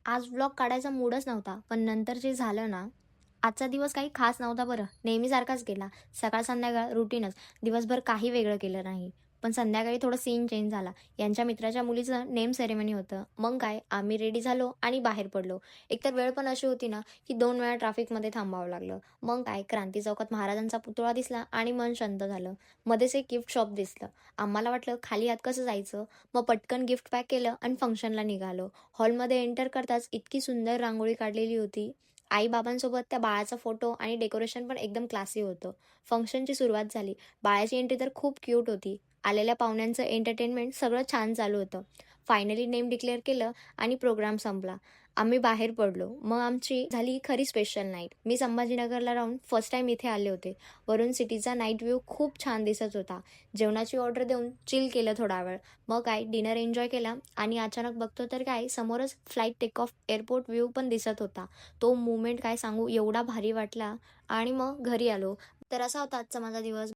आज व्लॉग काढायचा मूडच नव्हता, पण नंतर जे झालं ना, आजचा दिवस काही खास नव्हता बरं. नेहमीसारखाच गेला. सकाळ संध्याकाळ रुटीनच. दिवसभर काही वेगळं केलं नाही. पण संध्याकाळी थोडं सीन चेंज झाला. यांच्या मित्राच्या मुलीचं नेम सेरेमनी होतं. मग काय, आम्ही रेडी झालो आणि बाहेर पडलो. एकतर वेळ पण अशी होती ना, की 2 वेळा ट्रॅफिकमध्ये थांबावं लागलं. मग काय, क्रांती चौकात महाराजांचा पुतळा दिसला आणि मन शांत झालं. मध्येच एक गिफ्ट शॉप दिसलं. आम्हाला वाटलं खाली आत कसं जायचं? मग पटकन गिफ्ट पॅक केलं आणि फंक्शनला निघालो. हॉलमध्ये एंटर करताच इतकी सुंदर रांगोळी काढलेली होती. आई-बाबांसोबत त्या बाळाचा फोटो आणि डेकोरेशन पण एकदम क्लासी होतं. फंक्शनची सुरुवात झाली. बाळाची एंट्री तर खूप क्यूट होती. आलेल्या पाहुण्यांचं एंटरटेनमेंट सगळं छान चालू होतं. फायनली नेम डिक्लेअर केलं आणि प्रोग्राम संपला. आम्ही बाहेर पडलो. मग आमची झाली खरी स्पेशल नाईट. मी संभाजीनगरला राहून फर्स्ट टाईम इथे आले होते. वरून सिटीचा नाईट व्ह्यू खूप छान दिसत होता. जेवणाची ऑर्डर देऊन चिल केलं थोडा वेळ. मग काय डिनर एन्जॉय केला आणि अचानक बघतो तर काय समोरच flight take off airport view पण दिसत होता. तो मोमेंट काय सांगू एवढा भारी वाटला आणि मग घरी आलो. तर असा होता आजचा माझा दिवस.